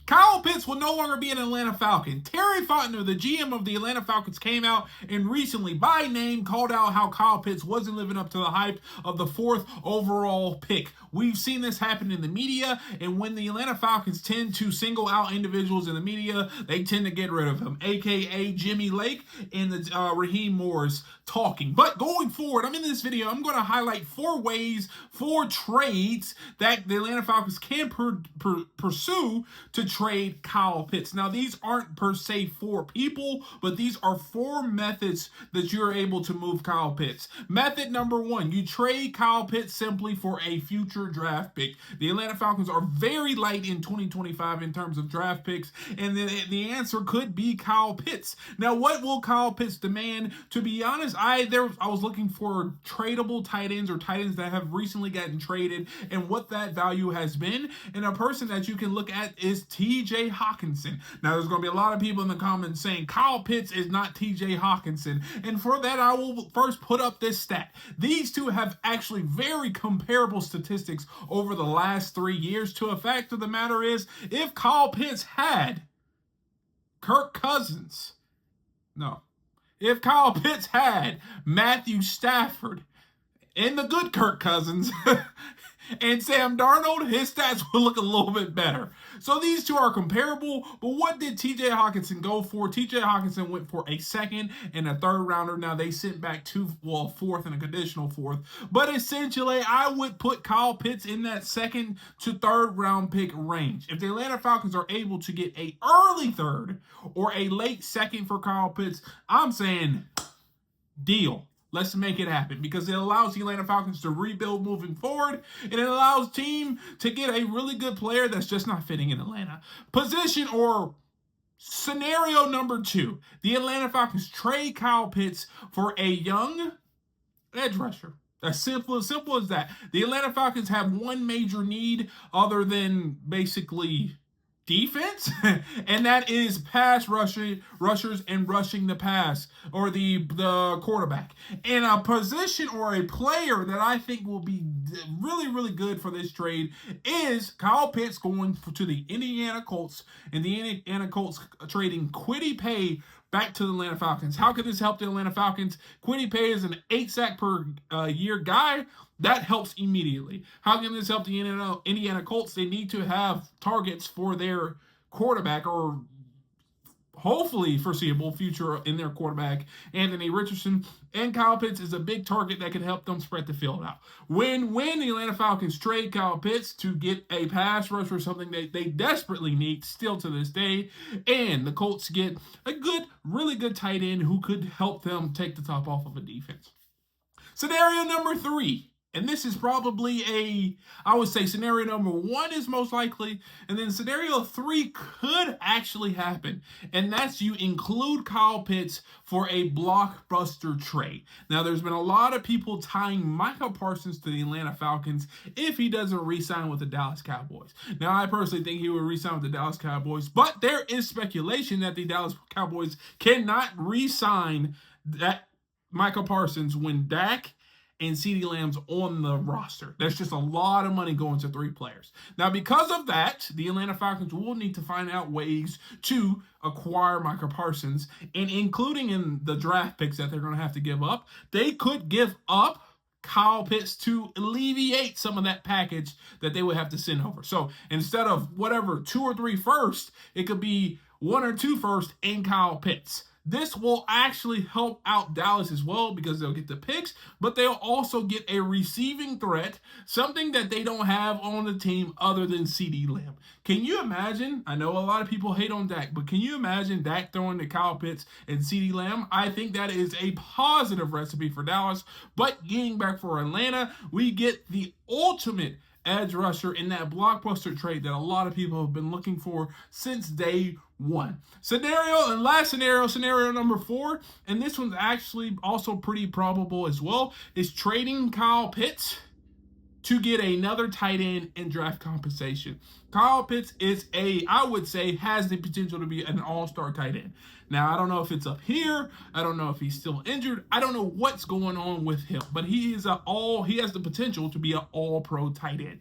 Kyle Pitts will no longer be an Atlanta Falcon. Terry Fontenot, the GM of the Atlanta Falcons, came out and recently, by name, called out how Kyle Pitts wasn't living up to the hype of the 4th overall pick. We've seen this happen in the media, and when the Atlanta Falcons tend to single out individuals in the media, they tend to get rid of him, aka Jimmy Lake and the Raheem Morris talking. But going forward, I'm in this video, I'm going to highlight 4 ways, 4 trades that the Atlanta Falcons can pursue to trade Kyle Pitts. Now, these aren't per se 4 people, but these are 4 methods that you're able to move Kyle Pitts. Method number 1, you trade Kyle Pitts simply for a future draft pick. The Atlanta Falcons are very light in 2025 in terms of draft picks, and the answer could be Kyle Pitts. Now, what will Kyle Pitts demand? To be honest, I was looking for tradable tight ends or tight ends that have recently gotten traded and what that value has been. And a person that you can look at is TJ Hawkinson. Now, there's going to be a lot of people in the comments saying Kyle Pitts is not TJ Hawkinson. And for that, I will first put up this stat. These two have actually very comparable statistics over the last 3 years. To a fact of the matter is, if Kyle Pitts had if Kyle Pitts had Matthew Stafford and the good Kirk Cousins and Sam Darnold, his stats will look a little bit better. So these two are comparable, but what did TJ Hawkinson go for? TJ Hawkinson went for a 2nd and a 3rd rounder. Now, they sent back 4th and a conditional 4th. But essentially, I would put Kyle Pitts in that 2nd to 3rd round pick range. If the Atlanta Falcons are able to get an early 3rd or a late 2nd for Kyle Pitts, I'm saying deal. Let's make it happen, because it allows the Atlanta Falcons to rebuild moving forward, and it allows team to get a really good player that's just not fitting in Atlanta. Position or scenario number 2, the Atlanta Falcons trade Kyle Pitts for a young edge rusher. As simple as that. The Atlanta Falcons have one major need other than basically defense, and that is pass rushers and rushing the pass, or the quarterback. And a position or a player that I think will be really, really good for this trade is Kyle Pitts going to the Indiana Colts, and the Indiana Colts trading Kwity Paye back to the Atlanta Falcons. How could this help the Atlanta Falcons? Kwity Paye is an 8 sack per year guy. That helps immediately. How can this help the Indiana Colts? They need to have targets for their quarterback, or hopefully foreseeable future in their quarterback, Anthony Richardson. And Kyle Pitts is a big target that can help them spread the field out. When the Atlanta Falcons trade Kyle Pitts to get a pass rusher, something that they desperately need still to this day, and the Colts get a really good tight end who could help them take the top off of a defense. Scenario number 3. And this is probably I would say scenario number 1 is most likely, and then scenario 3 could actually happen. And that's you include Kyle Pitts for a blockbuster trade. Now, there's been a lot of people tying Micah Parsons to the Atlanta Falcons if he doesn't re-sign with the Dallas Cowboys. Now, I personally think he would re-sign with the Dallas Cowboys, but there is speculation that the Dallas Cowboys cannot re-sign that Micah Parsons when Dak and CeeDee Lamb's on the roster. That's just a lot of money going to 3 players. Now, because of that, the Atlanta Falcons will need to find out ways to acquire Micah Parsons, and including in the draft picks that they're going to have to give up, they could give up Kyle Pitts to alleviate some of that package that they would have to send over. So instead of whatever 2 or 3 first, it could be 1 or 2 first and Kyle Pitts. This will actually help out Dallas as well, because they'll get the picks, but they'll also get a receiving threat, something that they don't have on the team other than CeeDee Lamb. Can you imagine? I know a lot of people hate on Dak, but can you imagine Dak throwing to Kyle Pitts and CeeDee Lamb? I think that is a positive recipe for Dallas. But getting back for Atlanta, we get the ultimate edge rusher in that blockbuster trade that a lot of people have been looking for since day 1. Last scenario number 4, and this one's actually also pretty probable as well, is trading Kyle Pitts to get another tight end and draft compensation. Kyle Pitts is I would say, has the potential to be an all-star tight end. Now, I don't know if it's up here. I don't know if he's still injured. I don't know what's going on with him, but he has the potential to be an all-pro tight end.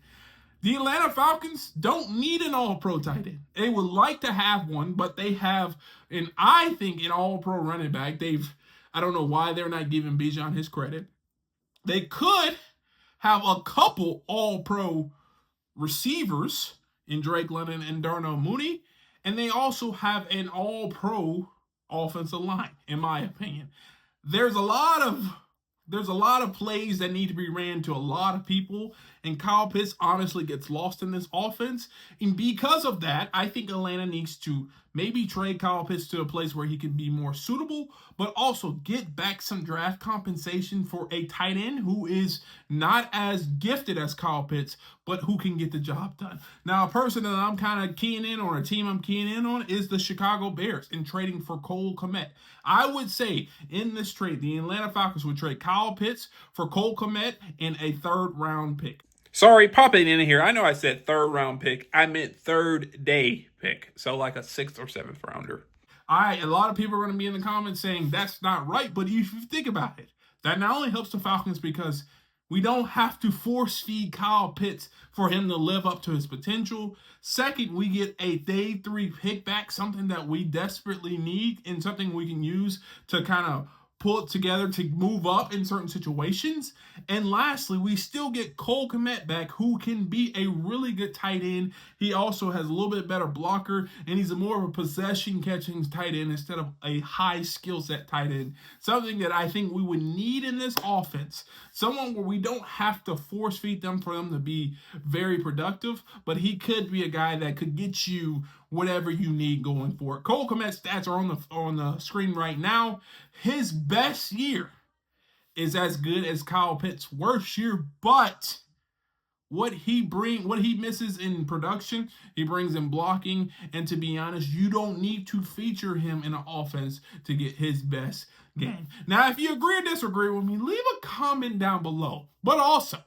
The Atlanta Falcons don't need an all-pro tight end. They would like to have one, but they have, and I think, an all-pro running back. I don't know why they're not giving Bijan his credit. They could have a couple all-pro receivers in Drake London and Darnell Mooney, and they also have an all-pro offensive line, in my opinion. There's a lot of plays that need to be ran to a lot of people, and Kyle Pitts honestly gets lost in this offense. And because of that, I think Atlanta needs to maybe trade Kyle Pitts to a place where he can be more suitable, but also get back some draft compensation for a tight end who is not as gifted as Kyle Pitts, but who can get the job done. Now, a person that I'm kind of keying in on, a team I'm keying in on, is the Chicago Bears in trading for Cole Kmet. I would say in this trade, the Atlanta Falcons would trade Kyle Pitts for Cole Kmet and a third-round pick. Sorry, popping in here. I know I said third-round pick. I meant third-day pick. So like a 6th or 7th rounder. A lot of people are going to be in the comments saying that's not right, but if you think about it, that not only helps the Falcons because we don't have to force feed Kyle Pitts for him to live up to his potential. Second, we get a day 3 pick back, something that we desperately need and something we can use to kind of pull it together to move up in certain situations. And lastly, we still get Cole Kmet back, who can be a really good tight end. He also has a little bit better blocker, and he's more of a possession-catching tight end instead of a high skill set tight end. Something that I think we would need in this offense. Someone where we don't have to force feed them for them to be very productive, but he could be a guy that could get you whatever you need going for it. Cole Kmet's stats are on the screen right now. His best year is as good as Kyle Pitts' worst year, but what he misses in production, he brings in blocking, and to be honest, you don't need to feature him in an offense to get his best game. Now, if you agree or disagree with me, leave a comment down below. But also,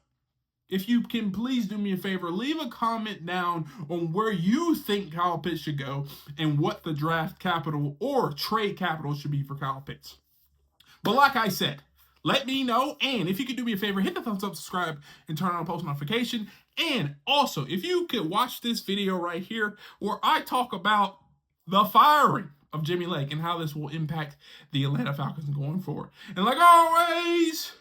if you can please do me a favor, leave a comment down on where you think Kyle Pitts should go and what the draft capital or trade capital should be for Kyle Pitts. But like I said, let me know. And if you could do me a favor, hit the thumbs up, subscribe, and turn on post notification. And also, if you could watch this video right here where I talk about the firing of Jimmy Lake and how this will impact the Atlanta Falcons going forward. And like always,